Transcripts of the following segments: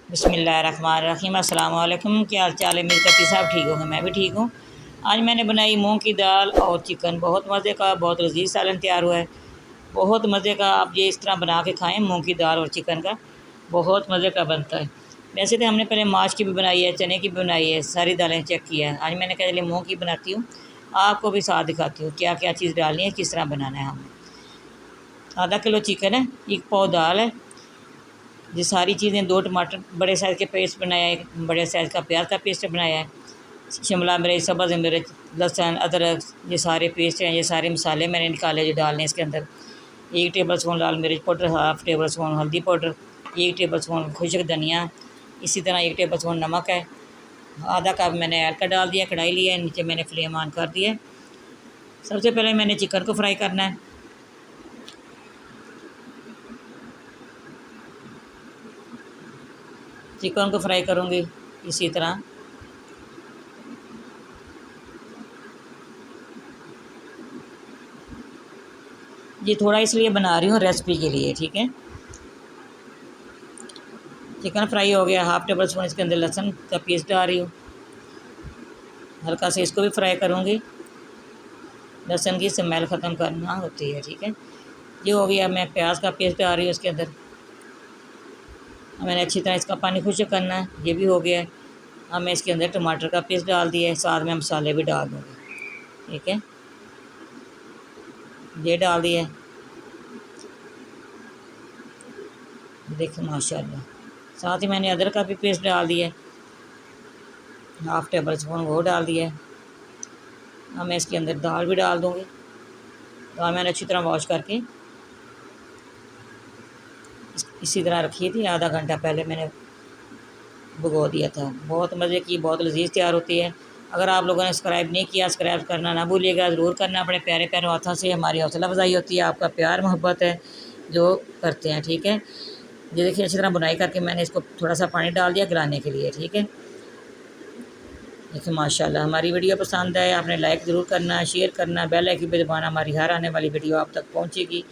बिस्मिल्लाहिर्रहमानिर्रहीम। अस्सलाम वालेकुम। क्या हाल चाल है मेरे कति साहब? ठीक होंगे? मैं भी ठीक हूँ। आज मैंने बनाई मूंग की दाल और चिकन। बहुत मज़े का, बहुत लजीज सालन तैयार हुआ है। बहुत मज़े का। आप ये इस तरह बना के खाएं, मूंग की दाल और चिकन का बहुत मज़े का बनता है। वैसे तो हमने पहले माश की भी बनाई है, चने की भी बनाई है, सारी दालें चेक किया है। आज मैंने कहा चलिए मूँग की बनाती हूँ, आपको भी साथ दिखाती हूँ क्या क्या चीज़ डालनी है, किस तरह बनाना है। हमें आधा किलो चिकन है, 1 पाव दाल है, ये सारी चीज़ें, 2 टमाटर बड़े साइज़ के पेस्ट बनाया है, एक बड़े साइज़ का प्याज का पेस्ट बनाया है, शिमला मिर्च, सब्ज़ मिर्च, लहसुन, अदरक, ये सारे पेस्ट हैं। ये सारे मसाले मैंने निकाले जो डालने हैं इसके अंदर। 1 टेबल स्पून लाल मिर्च पाउडर, हाफ़ टेबल स्पून हल्दी पाउडर, 1 टेबल स्पून खुश्क धनिया, इसी तरह 1 टेबल स्पून नमक है। आधा कप मैंने आयल का डाल दिया, कढ़ाई लिया है, नीचे मैंने फ्लेम ऑन कर दिया है। सबसे पहले मैंने चिकन को फ्राई करना है। चिकन को फ्राई करूँगी इसी तरह। ये थोड़ा इसलिए बना रही हूँ रेसिपी के लिए, ठीक है। चिकन फ्राई हो गया, हाफ़ टेबल स्पून इसके अंदर लहसुन का पेस्ट डाल रही हूँ, हल्का से इसको भी फ्राई करूँगी। लहसुन की स्मेल ख़त्म करना होती है, ठीक है। ये हो गया। मैं प्याज का पेस्ट डाल रही हूँ इसके अंदर। अब मैंने अच्छी तरह इसका पानी खुश्क करना है, ये भी हो गया है। अब मैं इसके अंदर टमाटर का पेस्ट डाल दिया है, साथ में मसाले भी डाल दूँगी, ठीक है। ये डाल दिया है, देखो माशाल्लाह। साथ ही मैंने अदरक का भी पेस्ट डाल दिया है, हाफ़ टेबल स्पून वो डाल दिया है। अब मैं इसके अंदर दाल भी डाल दूँगी। दाल मैंने अच्छी तरह वॉश करके इसी तरह रखी थी, आधा घंटा पहले मैंने भिगो दिया था। बहुत मज़े की, बहुत लजीज तैयार होती है। अगर आप लोगों ने सब्सक्राइब नहीं किया, सब्सक्राइब करना ना भूलिएगा, ज़रूर करना। अपने प्यारे प्यारे हाथों से हमारी हौसला अफजाई होती है, आपका प्यार मोहब्बत है जो करते हैं, ठीक है। ये देखिए अच्छी तरह बुनाई करके मैंने इसको थोड़ा सा पानी डाल दिया गलाने के लिए, ठीक है। देखिए माशाल्लाह। हमारी वीडियो पसंद आए आपने लाइक ज़रूर करना, शेयर करना, बेल आइकन पे दबाना, हमारी हर आने वाली वीडियो आप तक पहुँचेगी।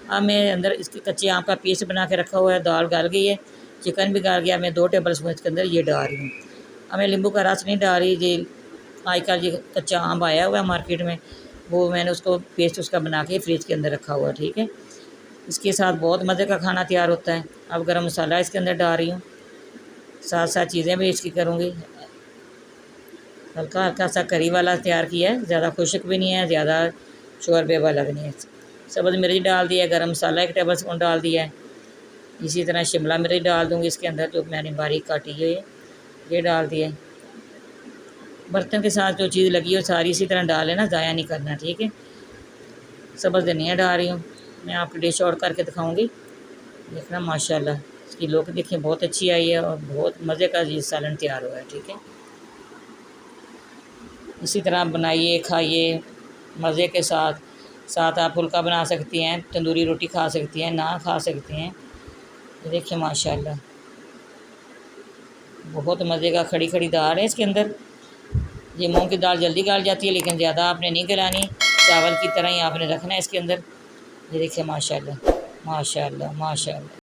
अब मैं अंदर इसके कच्चे आम का पेस्ट बना के रखा हुआ है, दाल गल गई है, चिकन भी गल गया। मैं 2 टेबल स्पून इसके अंदर ये डाल रही हूँ। अब मैं नींबू का रस नहीं डाल रही, ये आजकल ये कच्चा आम आया हुआ है मार्केट में, वो मैंने उसको पेस्ट उसका बना के फ्रिज के अंदर रखा हुआ है, ठीक है। इसके साथ बहुत मज़े का खाना तैयार होता है। अब गरम मसाला इसके अंदर डाल रही हूँ, साथ साथ चीज़ें भी इसकी करूँगी। हल्का हल्का सा करी वाला तैयार किया है, ज़्यादा खुश्क भी नहीं है, ज़्यादा शोरबे वाला भी नहीं है। सब्ज़ मिर्च डाल दिया, गरम मसाला 1 टेबल स्पून डाल दिया है। इसी तरह शिमला मिर्च डाल दूँगी इसके अंदर, जो मैंने बारीक काटी हुई है, ये डाल दिया। बर्तन के साथ जो चीज़ लगी हो सारी इसी तरह डाल लेना, ज़ाया नहीं करना, ठीक है। सब्ज़ धनिया डाल रही हूँ, मैं आपको डिश आउट करके दिखाऊँगी, देखना माशाल्लाह। इसकी लुक देखिए बहुत अच्छी आई है और बहुत मज़े का ये सालन तैयार हुआ है, ठीक है। इसी तरह बनाइए, खाइए मज़े के साथ। साथ आप फुल्का बना सकती हैं, तंदूरी रोटी खा सकती हैं, नान खा सकती हैं। ये देखिए माशाल्लाह, बहुत मज़े का। खड़ी खड़ी दाल है इसके अंदर। ये मूंग की दाल जल्दी गल जाती है, लेकिन ज़्यादा आपने नहीं गलानी, चावल की तरह ही आपने रखना है इसके अंदर। ये देखिए माशाल्लाह माशाल्लाह माशाल्लाह।